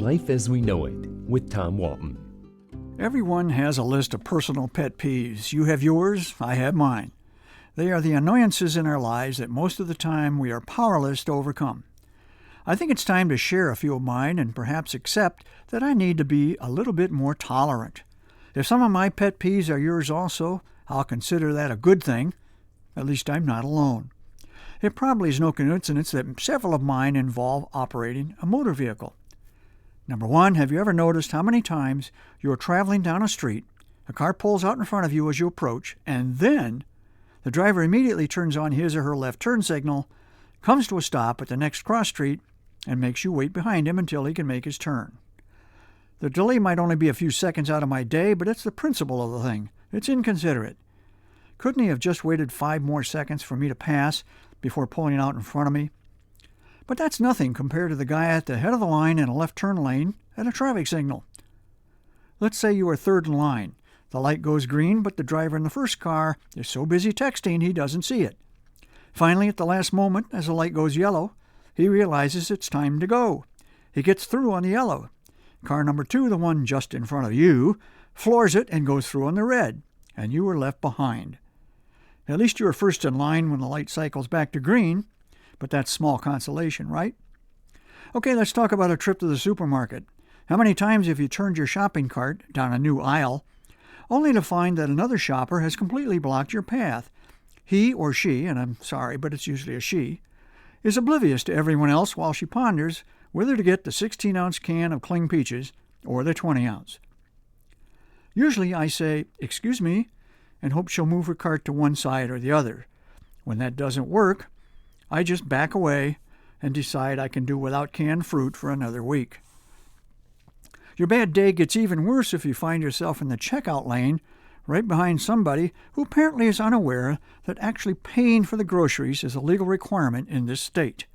Life as We Know It with Tom Walton. Everyone has a list of personal pet peeves. You have yours, I have mine. They are the annoyances in our lives that most of the time we are powerless to overcome. I think it's time to share a few of mine and perhaps accept that I need to be a little bit more tolerant. If some of my pet peeves are yours also, I'll consider that a good thing. At least I'm not alone. It probably is no coincidence that several of mine involve operating a motor vehicle. Number one, have you ever noticed how many times you're traveling down a street, a car pulls out in front of you as you approach, and then the driver immediately turns on his or her left turn signal, comes to a stop at the next cross street, and makes you wait behind him until he can make his turn? The delay might only be a few seconds out of my day, but it's the principle of the thing. It's inconsiderate. Couldn't he have just waited 5 more seconds for me to pass before pulling out in front of me? But that's nothing compared to the guy at the head of the line in a left turn lane at a traffic signal. Let's say you are third in line. The light goes green, but the driver in the first car is so busy texting he doesn't see it. Finally, at the last moment, as the light goes yellow, he realizes it's time to go. He gets through on the yellow. Car number 2, the one just in front of you, floors it and goes through on the red, and you are left behind. At least you are first in line when the light cycles back to green, but that's small consolation, right? Okay, let's talk about a trip to the supermarket. How many times have you turned your shopping cart down a new aisle, only to find that another shopper has completely blocked your path? He or she, and I'm sorry, but it's usually a she, is oblivious to everyone else while she ponders whether to get the 16-ounce can of cling peaches or the 20-ounce. Usually I say, "Excuse me," and hope she'll move her cart to one side or the other. When that doesn't work, I just back away and decide I can do without canned fruit for another week. Your bad day gets even worse if you find yourself in the checkout lane right behind somebody who apparently is unaware that actually paying for the groceries is a legal requirement in this state.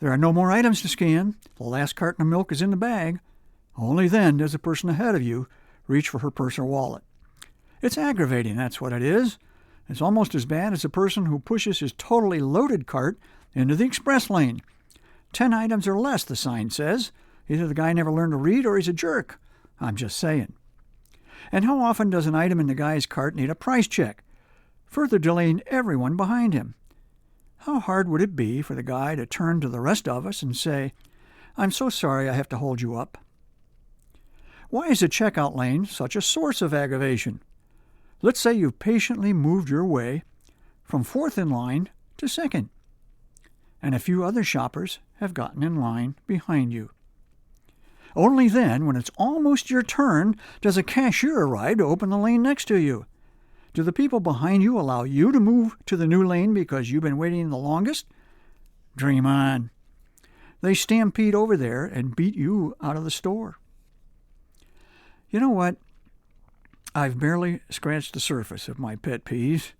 There are no more items to scan. The last carton of milk is in the bag. Only then does the person ahead of you reach for her purse or wallet. It's aggravating, that's what it is. It's almost as bad as the person who pushes his totally loaded cart into the express lane. 10 items or less, the sign says. Either the guy never learned to read or he's a jerk. I'm just saying. And how often does an item in the guy's cart need a price check, further delaying everyone behind him? How hard would it be for the guy to turn to the rest of us and say, "I'm so sorry I have to hold you up"? Why is the checkout lane such a source of aggravation? Let's say you've patiently moved your way from 4th in line to 2nd, and a few other shoppers have gotten in line behind you. Only then, when it's almost your turn, does a cashier arrive to open the lane next to you. Do the people behind you allow you to move to the new lane because you've been waiting the longest? Dream on. They stampede over there and beat you out of the store. You know what? I've barely scratched the surface of my pet peeves,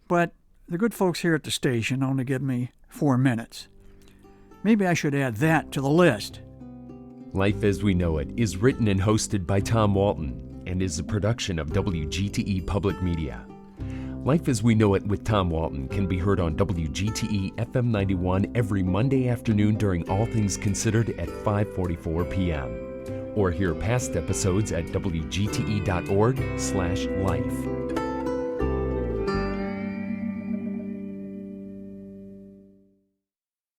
but the good folks here at the station only give me 4 minutes. Maybe I should add that to the list. Life as We Know It is written and hosted by Tom Walton and is a production of WGTE Public Media. Life as We Know It with Tom Walton can be heard on WGTE FM 91 every Monday afternoon during All Things Considered at 5:44 p.m. Or hear past episodes at wgte.org/life.